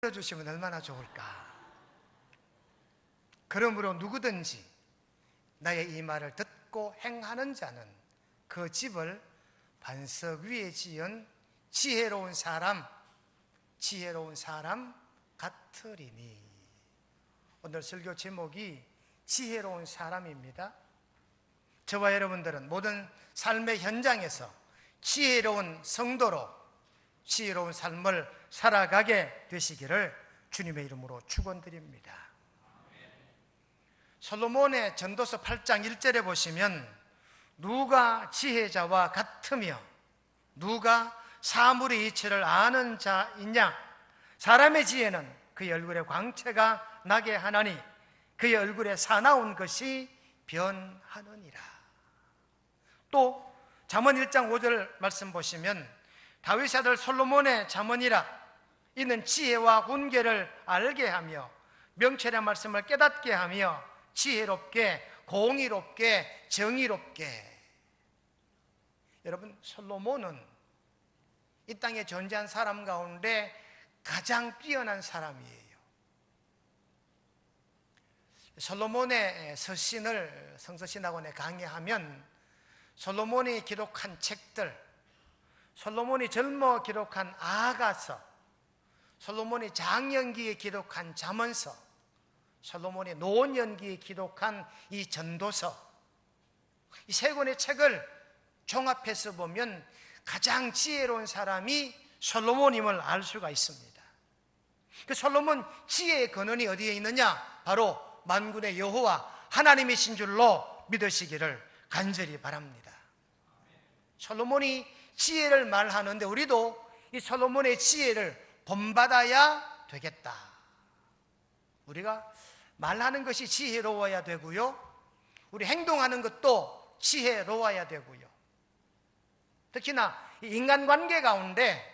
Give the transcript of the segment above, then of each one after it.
주시면 얼마나 좋을까. 그러므로 누구든지 나의 이 말을 듣고 행하는 자는 그 집을 반석 위에 지은 지혜로운 사람 같으리니. 오늘 설교 제목이 지혜로운 사람입니다. 저와 여러분들은 모든 삶의 현장에서 지혜로운 성도로 지혜로운 삶을 살아가게 되시기를 주님의 이름으로 축원드립니다. 솔로몬의 전도서 8장 1절에 보시면 누가 지혜자와 같으며 누가 사물의 이치를 아는 자이냐? 사람의 지혜는 그의 얼굴에 광채가 나게 하나니 그의 얼굴에 사나운 것이 변하느니라. 또 잠언 1장 5절 말씀 보시면 다윗의 아들 솔로몬의 잠언이라 이는 지혜와 훈계를 알게 하며 명철의 말씀을 깨닫게 하며 지혜롭게 공의롭게 정의롭게. 여러분, 솔로몬은 이 땅에 존재한 사람 가운데 가장 뛰어난 사람이에요. 솔로몬의 서신을 성서신학원에 강의하면 솔로몬이 기록한 책들, 솔로몬이 젊어 기록한 아가서, 솔로몬이 장년기에 기록한 잠언서, 솔로몬이 노년기에 기록한 이 전도서, 이 세 권의 책을 종합해서 보면 가장 지혜로운 사람이 솔로몬임을 알 수가 있습니다. 그 솔로몬 지혜의 근원이 어디에 있느냐? 바로 만군의 여호와 하나님이신 줄로 믿으시기를 간절히 바랍니다. 솔로몬이 지혜를 말하는데 우리도 이 솔로몬의 지혜를 본받아야 되겠다. 우리가 말하는 것이 지혜로워야 되고요, 우리 행동하는 것도 지혜로워야 되고요. 특히나 인간관계 가운데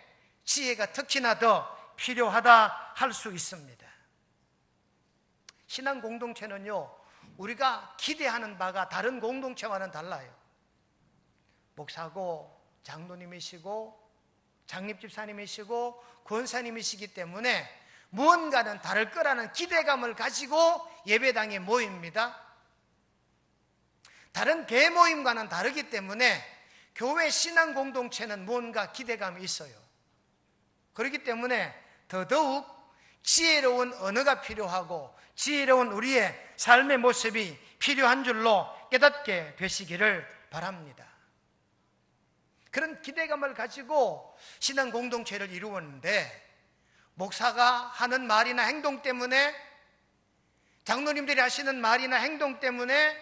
지혜가 특히나 더 필요하다 할 수 있습니다. 신앙 공동체는요, 우리가 기대하는 바가 다른 공동체와는 달라요. 목사고 장로님이시고 장립집사님이시고 권사님이시기 때문에 무언가는 다를 거라는 기대감을 가지고 예배당에 모입니다. 다른 대모임과는 다르기 때문에 교회 신앙 공동체는 무언가 기대감이 있어요. 그렇기 때문에 더더욱 지혜로운 언어가 필요하고 지혜로운 우리의 삶의 모습이 필요한 줄로 깨닫게 되시기를 바랍니다. 그런 기대감을 가지고 신앙 공동체를 이루었는데 목사가 하는 말이나 행동 때문에, 장로님들이 하시는 말이나 행동 때문에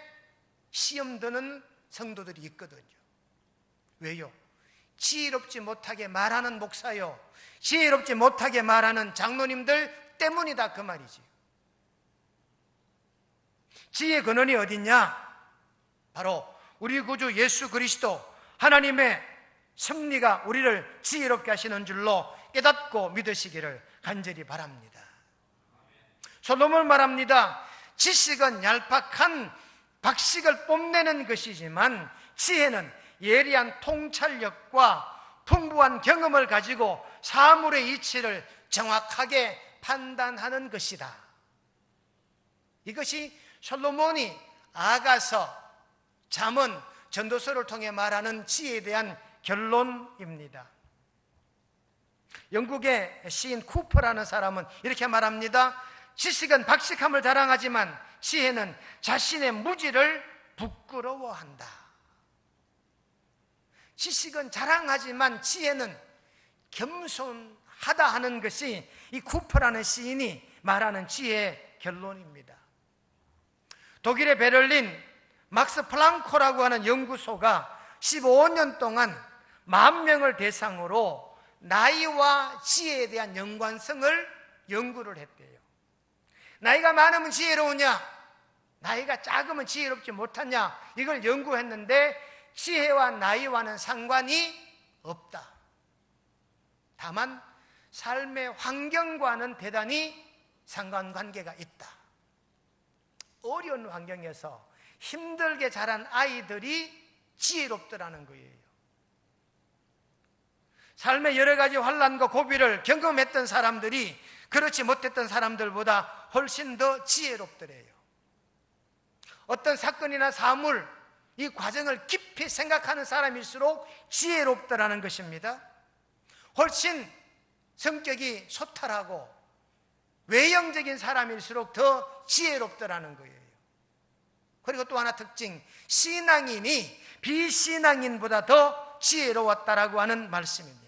시험 드는 성도들이 있거든요. 왜요? 지혜롭지 못하게 말하는 목사요, 지혜롭지 못하게 말하는 장로님들 때문이다, 그 말이지. 지혜의 근원이 어딨냐? 바로 우리 구주 예수 그리스도 하나님의 섭리가 우리를 지혜롭게 하시는 줄로 깨닫고 믿으시기를 간절히 바랍니다. 솔로몬 말합니다. 지식은 얄팍한 박식을 뽐내는 것이지만 지혜는 예리한 통찰력과 풍부한 경험을 가지고 사물의 이치를 정확하게 판단하는 것이다. 이것이 솔로몬이 아가서, 잠언, 전도서를 통해 말하는 지혜에 대한 결론입니다. 영국의 시인 쿠퍼라는 사람은 이렇게 말합니다. 지식은 박식함을 자랑하지만 지혜는 자신의 무지를 부끄러워한다. 지식은 자랑하지만 지혜는 겸손하다 하는 것이 이 쿠퍼라는 시인이 말하는 지혜의 결론입니다. 독일의 베를린 막스 플랑코라고 하는 연구소가 15년 동안 10,000명을 대상으로 나이와 지혜에 대한 연관성을 연구를 했대요. 나이가 많으면 지혜로우냐, 나이가 작으면 지혜롭지 못하냐, 이걸 연구했는데 지혜와 나이와는 상관이 없다. 다만 삶의 환경과는 대단히 상관관계가 있다. 어려운 환경에서 힘들게 자란 아이들이 지혜롭더라는 거예요. 삶의 여러 가지 환난과 고비를 경험했던 사람들이 그렇지 못했던 사람들보다 훨씬 더 지혜롭더래요. 어떤 사건이나 사물, 이 과정을 깊이 생각하는 사람일수록 지혜롭다라는 것입니다. 훨씬 성격이 소탈하고 외형적인 사람일수록 더 지혜롭다라는 거예요. 그리고 또 하나 특징, 신앙인이 비신앙인보다 더 지혜로웠다라고 하는 말씀입니다.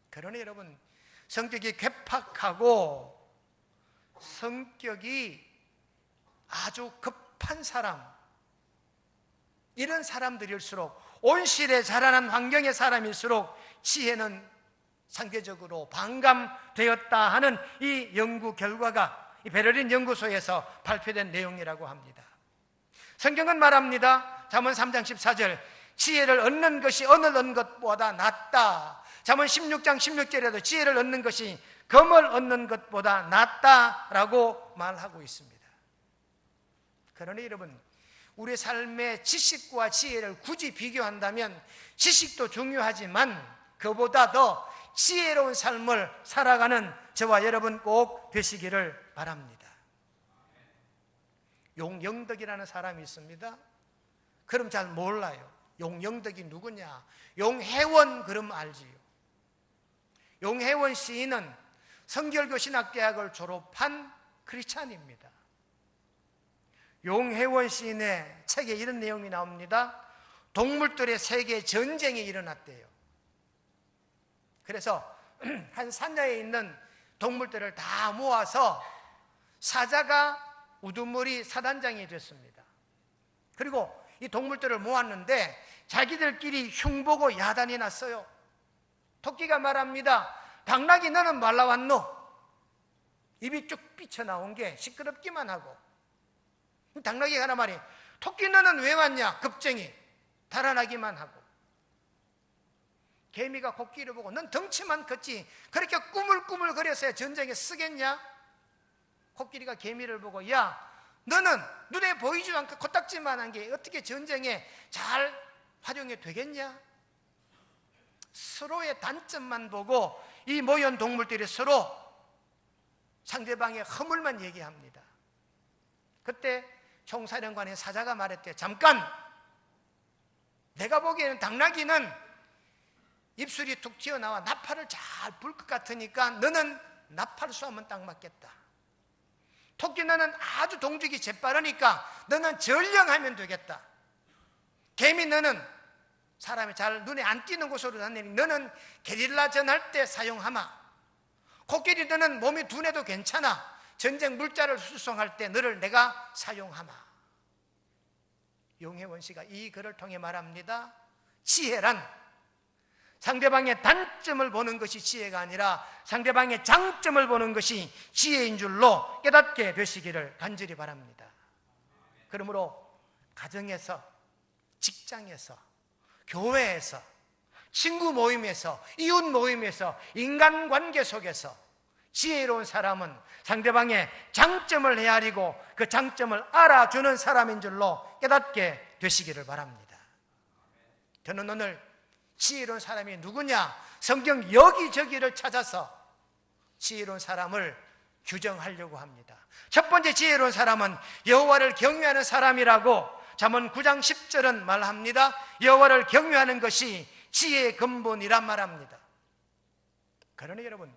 그러니 여러분, 성격이 괴팍하고 성격이 아주 급한 사람, 이런 사람들일수록, 온실에 자라난 환경의 사람일수록 지혜는 상대적으로 반감되었다 하는 이 연구 결과가 이 베를린 연구소에서 발표된 내용이라고 합니다. 성경은 말합니다. 잠언 3장 14절, 지혜를 얻는 것이 언을 얻는 것보다 낫다. 잠언 16장 16절에도 지혜를 얻는 것이 금을 얻는 것보다 낫다라고 말하고 있습니다. 그러니 여러분, 우리 삶의 지식과 지혜를 굳이 비교한다면 지식도 중요하지만 그보다 더 지혜로운 삶을 살아가는 저와 여러분 꼭 되시기를 바랍니다. 용영덕이라는 사람이 있습니다. 그럼 잘 몰라요. 용영덕이 누구냐? 용혜원 그럼 알지요. 용혜원 시인은 성결교 신학대학을 졸업한 크리스찬입니다. 용혜원 시인의 책에 이런 내용이 나옵니다. 동물들의 세계 전쟁이 일어났대요. 그래서 한 산야에 있는 동물들을 다 모아서 사자가 우두머리 사단장이 됐습니다. 그리고 이 동물들을 모았는데 자기들끼리 흉보고 야단이 났어요. 토끼가 말합니다. 당나귀 너는 말라왔노? 입이 쭉 삐쳐나온 게 시끄럽기만 하고, 당나귀가 하나 말이, 토끼 너는 왜 왔냐? 겁쟁이. 달아나기만 하고. 개미가 코끼리를 보고, 넌 덩치만 컸지 그렇게 꾸물꾸물 거려서야 전쟁에 쓰겠냐? 코끼리가 개미를 보고, 야, 너는 눈에 보이지도 않고 코딱지만한 게 어떻게 전쟁에 잘 활용이 되겠냐? 서로의 단점만 보고 이 모연 동물들이 서로 상대방의 허물만 얘기합니다. 그때 총사령관의 사자가 말했대요. 잠깐! 내가 보기에는 당나귀는 입술이 툭 튀어나와 나팔을 잘 불 것 같으니까 너는 나팔 쏘면 딱 맞겠다. 토끼 너는 아주 동죽이 재빠르니까 너는 전령하면 되겠다. 개미 너는 사람이 잘 눈에 안 띄는 곳으로 다니니 너는 게릴라 전할 때 사용하마. 코끼리 너는 몸이 둔해도 괜찮아. 전쟁 물자를 수송할 때 너를 내가 사용하마. 용혜원 씨가 이 글을 통해 말합니다. 지혜란 상대방의 단점을 보는 것이 지혜가 아니라 상대방의 장점을 보는 것이 지혜인 줄로 깨닫게 되시기를 간절히 바랍니다. 그러므로 가정에서, 직장에서, 교회에서, 친구 모임에서, 이웃 모임에서, 인간관계 속에서 지혜로운 사람은 상대방의 장점을 헤아리고 그 장점을 알아주는 사람인 줄로 깨닫게 되시기를 바랍니다. 저는 오늘 지혜로운 사람이 누구냐? 성경 여기저기를 찾아서 지혜로운 사람을 규정하려고 합니다. 첫 번째 지혜로운 사람은 여호와를 경외하는 사람이라고 잠언 9장 10절은 말합니다. 여호와를 경외하는 것이 지혜의 근본이란 말합니다. 그러니 여러분,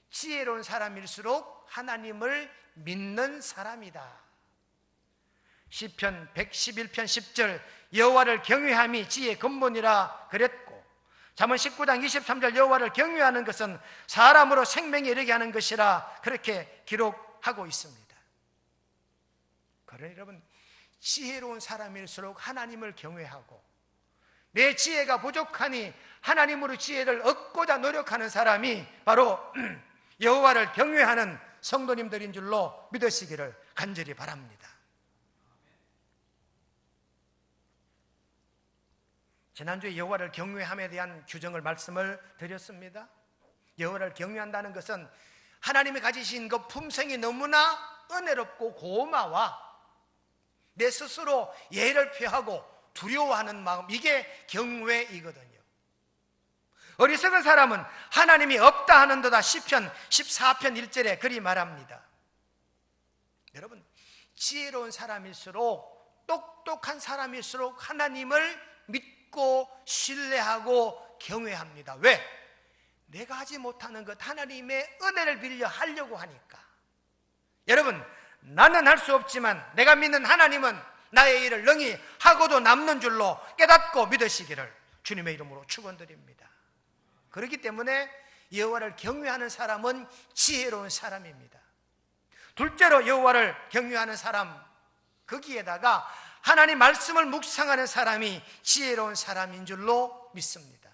지혜로운 사람일수록 하나님을 믿는 사람이다. 시편 111편 10절 여호와를 경외함이 지혜의 근본이라 그랬고, 잠언 19장 23절 여호와를 경외하는 것은 사람으로 생명에 이르게 하는 것이라 그렇게 기록하고 있습니다. 그러니 여러분, 지혜로운 사람일수록 하나님을 경외하고 내 지혜가 부족하니 하나님으로 지혜를 얻고자 노력하는 사람이 바로 여호와를 경외하는 성도님들인 줄로 믿으시기를 간절히 바랍니다. 지난주에 여호와를 경외함에 대한 규정을 말씀을 드렸습니다. 여호와를 경외한다는 것은 하나님이 가지신 그 품성이 너무나 은혜롭고 고마워 내 스스로 예를 표하고 두려워하는 마음, 이게 경외이거든요. 어리석은 사람은 하나님이 없다 하는도다. 시편 14편 1절에 그리 말합니다. 여러분, 지혜로운 사람일수록, 똑똑한 사람일수록 하나님을 믿고 신뢰하고 경외합니다. 왜? 내가 하지 못하는 것 하나님의 은혜를 빌려 하려고 하니까. 여러분, 나는 할 수 없지만 내가 믿는 하나님은 나의 일을 능히 하고도 남는 줄로 깨닫고 믿으시기를 주님의 이름으로 축원드립니다. 그렇기 때문에 여호와를 경외하는 사람은 지혜로운 사람입니다. 둘째로 여호와를 경외하는 사람, 거기에다가 하나님 말씀을 묵상하는 사람이 지혜로운 사람인 줄로 믿습니다.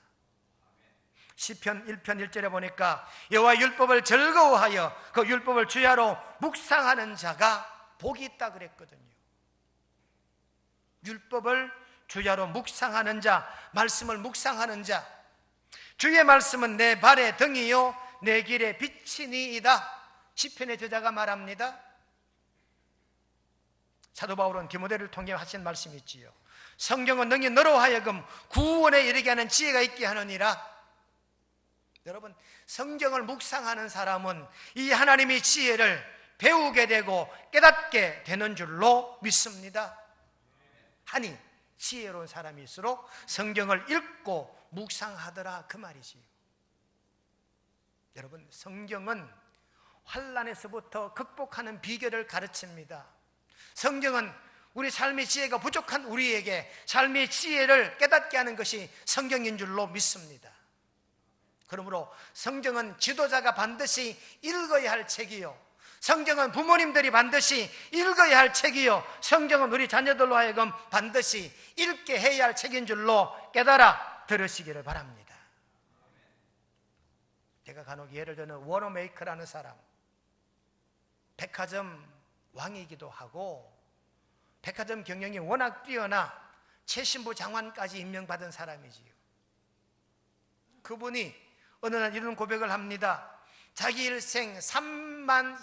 시편 1편 1절에 보니까 여호와 율법을 즐거워하여 그 율법을 주야로 묵상하는 자가 복이 있다 그랬거든요. 율법을 주야로 묵상하는 자, 말씀을 묵상하는 자, 주의 말씀은 내 발의 등이요 내 길의 빛이니이다. 시편의 저자가 말합니다. 사도 바울은 디모데를 통해 하신 말씀이 있지요. 성경은 능히 너로 하여금 구원에 이르게 하는 지혜가 있게 하느니라. 여러분, 성경을 묵상하는 사람은 이 하나님의 지혜를 배우게 되고 깨닫게 되는 줄로 믿습니다. 하니 지혜로운 사람일수록 성경을 읽고 묵상하더라, 그 말이지요. 여러분, 성경은 환난에서부터 극복하는 비결을 가르칩니다. 성경은 우리 삶의 지혜가 부족한 우리에게 삶의 지혜를 깨닫게 하는 것이 성경인 줄로 믿습니다. 그러므로 성경은 지도자가 반드시 읽어야 할 책이요, 성경은 부모님들이 반드시 읽어야 할 책이요, 성경은 우리 자녀들로 하여금 반드시 읽게 해야 할 책인 줄로 깨달아 들으시기를 바랍니다. 제가 간혹 예를 들면 워너메이커라는 사람, 백화점 왕이기도 하고 백화점 경영이 워낙 뛰어나 최신부 장관까지 임명받은 사람이지요. 그분이 어느 날 이런 고백을 합니다. 자기 일생 3만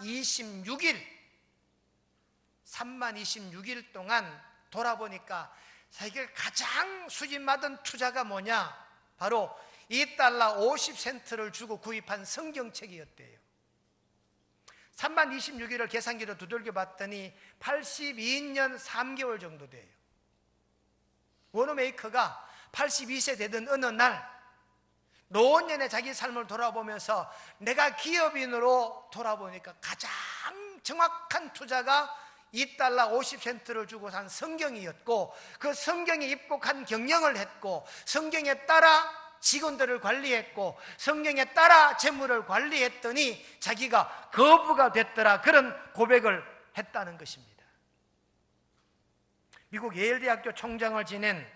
26일 동안 돌아보니까 자기가 가장 수집받은 투자가 뭐냐? 바로 $2 50센트를 주고 구입한 성경책이었대요. 3만 26일을 계산기로 두들겨 봤더니 82년 3개월 정도 돼요. 워너메이커가 82세 되던 어느 날 노년에 자기 삶을 돌아보면서 내가 기업인으로 돌아보니까 가장 정확한 투자가 $2 50센트를 주고 산 성경이었고, 그 성경에 입곡한 경영을 했고, 성경에 따라 직원들을 관리했고, 성경에 따라 재물을 관리했더니 자기가 거부가 됐더라, 그런 고백을 했다는 것입니다. 미국 예일대학교 총장을 지낸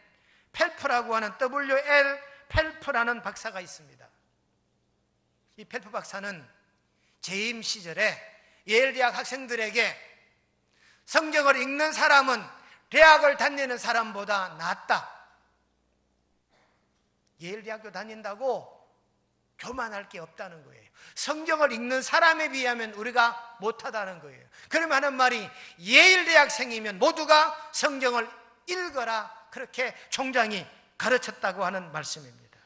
펠프라고 하는 W.L. 펠프라는 박사가 있습니다. 이 펠프 박사는 재임 시절에 예일대학 학생들에게 성경을 읽는 사람은 대학을 다니는 사람보다 낫다, 예일대학교 다닌다고 교만할 게 없다는 거예요. 성경을 읽는 사람에 비하면 우리가 못하다는 거예요. 그러면 하는 말이 예일대학생이면 모두가 성경을 읽어라, 그렇게 총장이 가르쳤다고 하는 말씀입니다.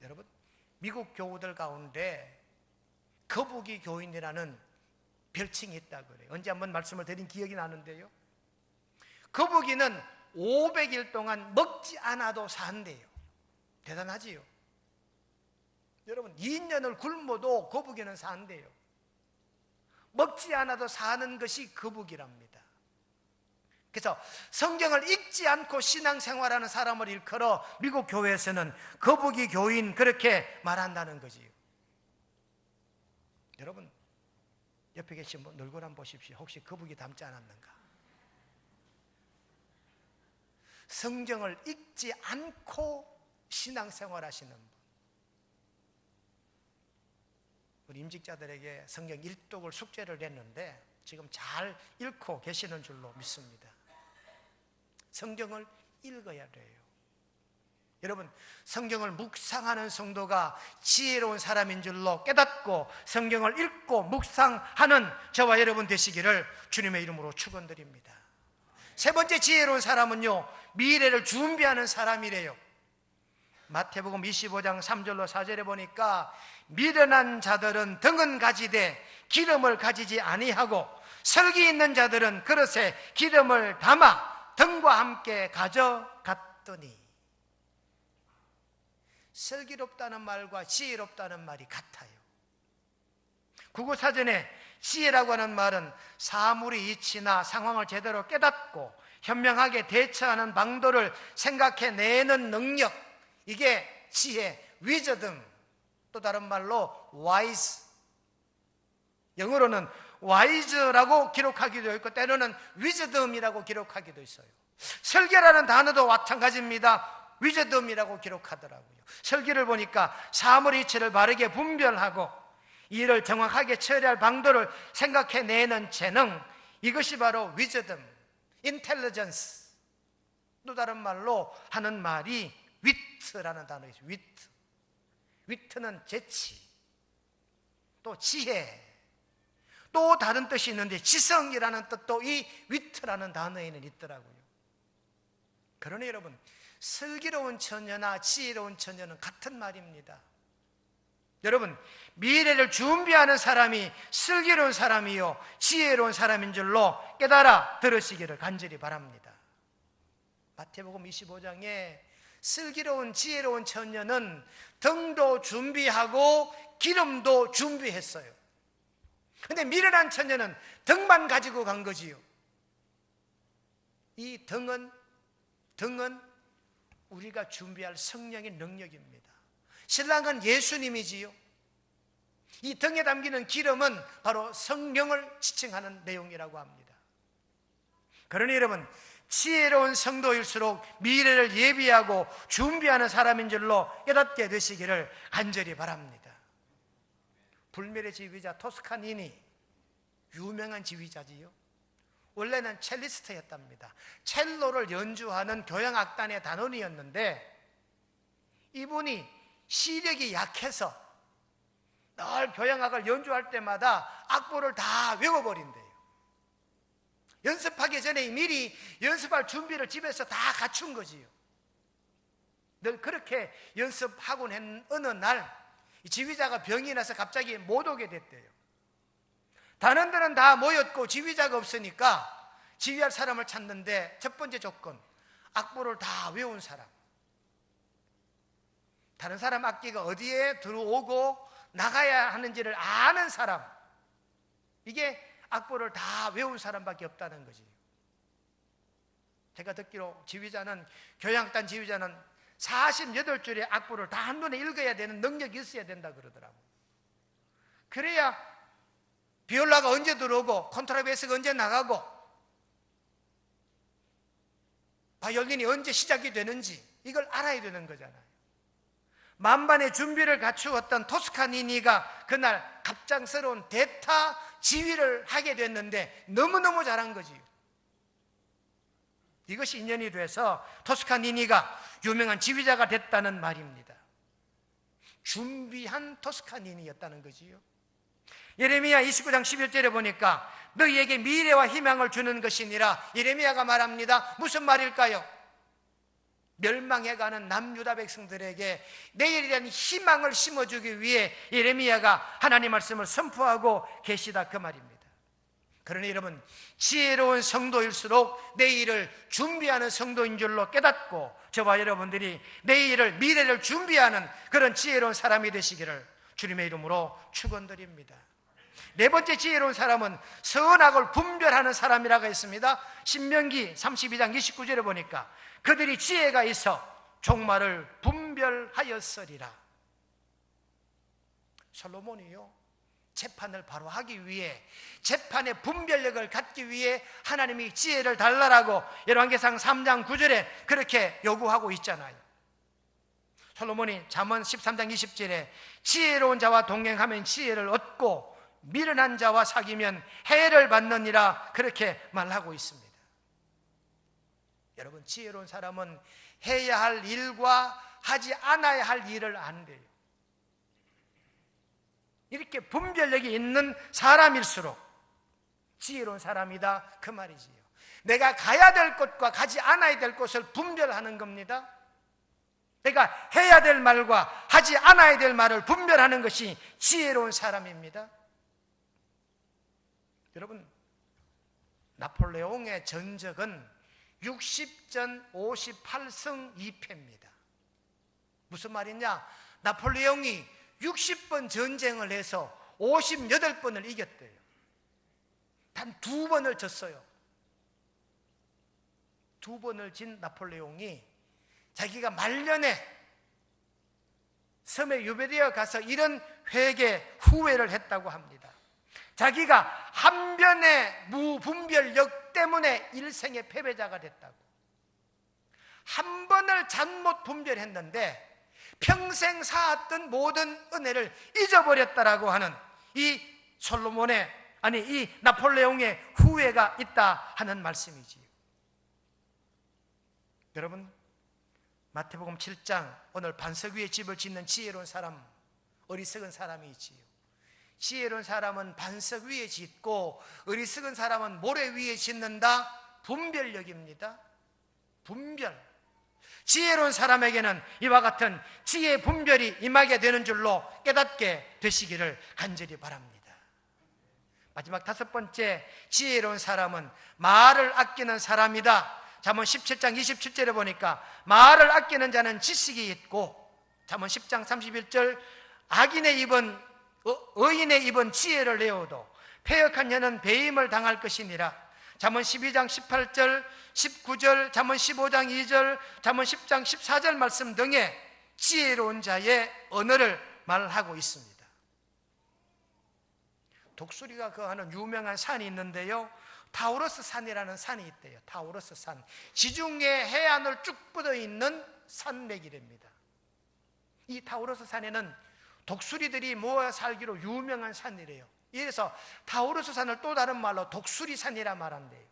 여러분, 미국 교우들 가운데 거북이 교인이라는 별칭이 있다고 그래요. 언제 한번 말씀을 드린 기억이 나는데요, 거북이는 500일 동안 먹지 않아도 산대요. 대단하지요. 여러분, 2년을 굶어도 거북이는 산대요. 먹지 않아도 사는 것이 거북이랍니다. 그래서 성경을 읽지 않고 신앙생활하는 사람을 일컬어 미국 교회에서는 거북이 교인, 그렇게 말한다는 거지요. 여러분, 옆에 계신 분 얼굴 한번 보십시오. 혹시 거북이 닮지 않았는가? 성경을 읽지 않고 신앙생활 하시는 분, 우리 임직자들에게 성경 일독을 숙제를 냈는데 지금 잘 읽고 계시는 줄로 믿습니다. 성경을 읽어야 돼요. 여러분, 성경을 묵상하는 성도가 지혜로운 사람인 줄로 깨닫고 성경을 읽고 묵상하는 저와 여러분 되시기를 주님의 이름으로 축원드립니다. 세 번째 지혜로운 사람은요, 미래를 준비하는 사람이래요. 마태복음 25장 3절로 4절에 보니까 미련한 자들은 등은 가지되 기름을 가지지 아니하고 설기 있는 자들은 그릇에 기름을 담아 등과 함께 가져갔더니. 슬기롭다는 말과 지혜롭다는 말이 같아요. 국어사전에 지혜라고 하는 말은 사물의 이치나 상황을 제대로 깨닫고 현명하게 대처하는 방도를 생각해내는 능력, 이게 지혜, wisdom, 또 다른 말로 wise, 영어로는 wise라고 기록하기도 있고 때로는 wisdom이라고 기록하기도 있어요. 설계라는 단어도 마찬가지입니다. wisdom이라고 기록하더라고요. 설계를 보니까 사물의 이치를 바르게 분별하고 이를 정확하게 처리할 방도를 생각해내는 재능, 이것이 바로 wisdom, intelligence, 또 다른 말로 하는 말이 wit라는 단어이죠. wit는 재치, 또 지혜, 또 다른 뜻이 있는데 지성이라는 뜻도 이 wit라는 단어에는 있더라고요. 그러니 여러분, 슬기로운 처녀나 지혜로운 처녀는 같은 말입니다. 여러분, 미래를 준비하는 사람이 슬기로운 사람이요 지혜로운 사람인 줄로 깨달아 들으시기를 간절히 바랍니다. 마태복음 25장에 슬기로운 지혜로운 처녀는 등도 준비하고 기름도 준비했어요. 근데 미련한 처녀는 등만 가지고 간 거지요. 이 등은 우리가 준비할 성령의 능력입니다. 신랑은 예수님이지요. 이 등에 담기는 기름은 바로 성령을 지칭하는 내용이라고 합니다. 그러니 여러분, 지혜로운 성도일수록 미래를 예비하고 준비하는 사람인 줄로 깨닫게 되시기를 간절히 바랍니다. 불멸의 지휘자 토스카니니, 유명한 지휘자지요. 원래는 첼리스트였답니다. 첼로를 연주하는 교향악단의 단원이었는데 이분이 시력이 약해서 늘 교향악을 연주할 때마다 악보를 다 외워버린대요. 연습하기 전에 미리 연습할 준비를 집에서 다 갖춘 거지요. 늘 그렇게 연습하곤 한 어느 날 이 지휘자가 병이 나서 갑자기 못 오게 됐대요. 단원들은 다 모였고 지휘자가 없으니까 지휘할 사람을 찾는데 첫 번째 조건, 악보를 다 외운 사람, 다른 사람 악기가 어디에 들어오고 나가야 하는지를 아는 사람, 이게 악보를 다 외운 사람밖에 없다는 거지. 제가 듣기로 교향악단 지휘자는 48줄의 악보를 다 한눈에 읽어야 되는 능력이 있어야 된다 그러더라고. 그래야 비올라가 언제 들어오고 콘트라베이스가 언제 나가고 바이올린이 언제 시작이 되는지 이걸 알아야 되는 거잖아요. 만반의 준비를 갖추었던 토스카니니가 그날 갑작스러운 대타 지휘를 하게 됐는데 너무너무 잘한 거지요. 이것이 인연이 돼서 토스카니니가 유명한 지휘자가 됐다는 말입니다. 준비한 토스카니니였다는 거지요. 예레미야 29장 11절에 보니까 너희에게 미래와 희망을 주는 것이니라. 예레미야가 말합니다. 무슨 말일까요? 멸망해가는 남유다 백성들에게 내일에 대한 희망을 심어주기 위해 예레미야가 하나님 말씀을 선포하고 계시다, 그 말입니다. 그러니 여러분, 지혜로운 성도일수록 내일을 준비하는 성도인 줄로 깨닫고 저와 여러분들이 내일을, 미래를 준비하는 그런 지혜로운 사람이 되시기를 주님의 이름으로 축원드립니다. 네 번째 지혜로운 사람은 선악을 분별하는 사람이라고 했습니다. 신명기 32장 29절에 보니까 그들이 지혜가 있어 종말을 분별하였으리라. 솔로몬이요, 재판을 바로 하기 위해, 재판의 분별력을 갖기 위해 하나님이 지혜를 달라라고 열왕기상 3장 9절에 그렇게 요구하고 있잖아요. 솔로몬이 잠언 13장 20절에 지혜로운 자와 동행하면 지혜를 얻고 미련한 자와 사귀면 해를 받느니라 그렇게 말하고 있습니다. 여러분, 지혜로운 사람은 해야 할 일과 하지 않아야 할 일을 안대요. 이렇게 분별력이 있는 사람일수록 지혜로운 사람이다, 그 말이지요. 내가 가야 될 곳과 가지 않아야 될 곳을 분별하는 겁니다. 내가 해야 될 말과 하지 않아야 될 말을 분별하는 것이 지혜로운 사람입니다. 여러분, 나폴레옹의 전적은 60전 58승 2패입니다. 무슨 말이냐? 나폴레옹이 60번 전쟁을 해서 58번을 이겼대요. 단 2번을 졌어요. 2번을 진 나폴레옹이 자기가 말년에 섬에 유배되어 가서 이런 회개 후회를 했다고 합니다. 자기가 한 변의 무분별력 때문에 일생의 패배자가 됐다고. 한 번을 잘못 분별했는데 평생 쌓았던 모든 은혜를 잊어버렸다라고 하는 이 나폴레옹의 후회가 있다 하는 말씀이지요. 여러분, 마태복음 7장 오늘 반석 위에 집을 짓는 지혜로운 사람, 어리석은 사람이 있지요. 지혜로운 사람은 반석 위에 짓고 어리석은 사람은 모래 위에 짓는다. 분별력입니다. 분별. 지혜로운 사람에게는 이와 같은 지혜 분별이 임하게 되는 줄로 깨닫게 되시기를 간절히 바랍니다. 마지막 5번째, 지혜로운 사람은 말을 아끼는 사람이다. 잠언 17장 27절에 보니까 말을 아끼는 자는 지식이 있고, 잠언 10장 31절 의인의 입은 지혜를 내어도 패역한 자는 배임을 당할 것이니라. 잠언 12장 18절 19절, 잠언 15장 2절, 잠언 10장 14절 말씀 등에 지혜로운 자의 언어를 말하고 있습니다. 독수리가 거하는 유명한 산이 있는데요, 타우러스 산이라는 산이 있대요. 타우러스 산, 지중해 해안을 쭉 뻗어 있는 산맥이랍니다. 이 타우러스 산에는 독수리들이 모여 살기로 유명한 산이래요. 이래서 타우러스 산을 또 다른 말로 독수리산이라 말한대요.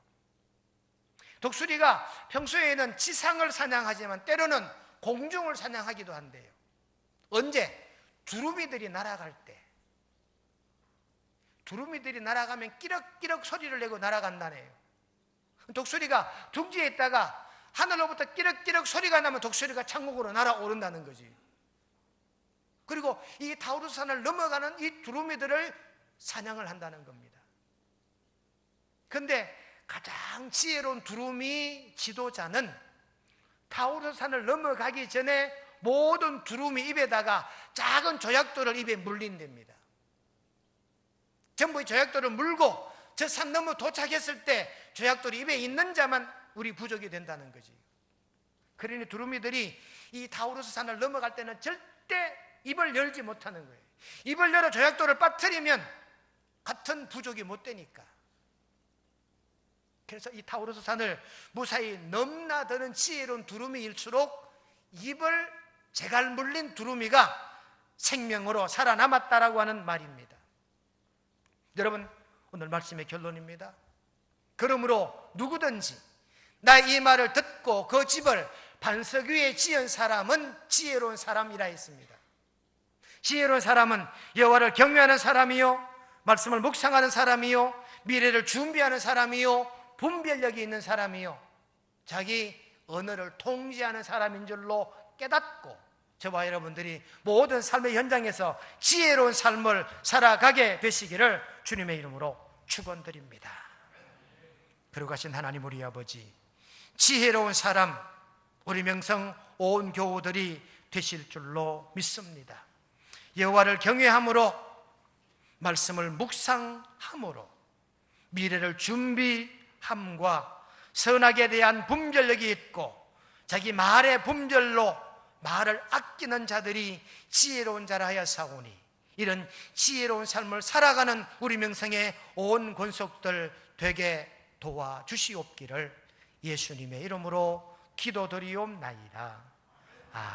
독수리가 평소에는 지상을 사냥하지만 때로는 공중을 사냥하기도 한대요. 언제? 두루미들이 날아갈 때. 두루미들이 날아가면 끼럭끼럭 소리를 내고 날아간다네요. 독수리가 둥지에 있다가 하늘로부터 끼럭끼럭 소리가 나면 독수리가 창공으로 날아오른다는 거지. 그리고 이 타우러스 산을 넘어가는 이 두루미들을 사냥을 한다는 겁니다. 그런데 가장 지혜로운 두루미 지도자는 타우러스 산을 넘어가기 전에 모든 두루미 입에다가 작은 조약돌을 입에 물린답니다. 전부 조약돌을 물고 저 산 넘어 도착했을 때 조약돌이 입에 있는 자만 우리 부족이 된다는 거지. 그러니 두루미들이 이 타우러스 산을 넘어갈 때는 절대 입을 열지 못하는 거예요. 입을 열어 조약돌을 빠뜨리면 같은 부족이 못 되니까. 그래서 이 타우러스 산을 무사히 넘나드는 지혜로운 두루미일수록 입을 재갈 물린 두루미가 생명으로 살아남았다라고 하는 말입니다. 여러분, 오늘 말씀의 결론입니다. 그러므로 누구든지 나 이 말을 듣고 그 집을 반석 위에 지은 사람은 지혜로운 사람이라 했습니다. 지혜로운 사람은 여호와를 경외하는 사람이요, 말씀을 묵상하는 사람이요, 미래를 준비하는 사람이요, 분별력이 있는 사람이요, 자기 언어를 통제하는 사람인 줄로 깨닫고 저와 여러분들이 모든 삶의 현장에서 지혜로운 삶을 살아가게 되시기를 주님의 이름으로 축원드립니다. 그러고 가신 하나님 우리 아버지, 지혜로운 사람 우리 명성 온 교우들이 되실 줄로 믿습니다. 여호와를 경외함으로, 말씀을 묵상함으로, 미래를 준비함과 선악에 대한 분별력이 있고 자기 말의 분별로 말을 아끼는 자들이 지혜로운 자라 하였사오니, 이런 지혜로운 삶을 살아가는 우리 명성의 온 권속들 되게 도와주시옵기를 예수님의 이름으로 기도드리옵나이다. 아멘.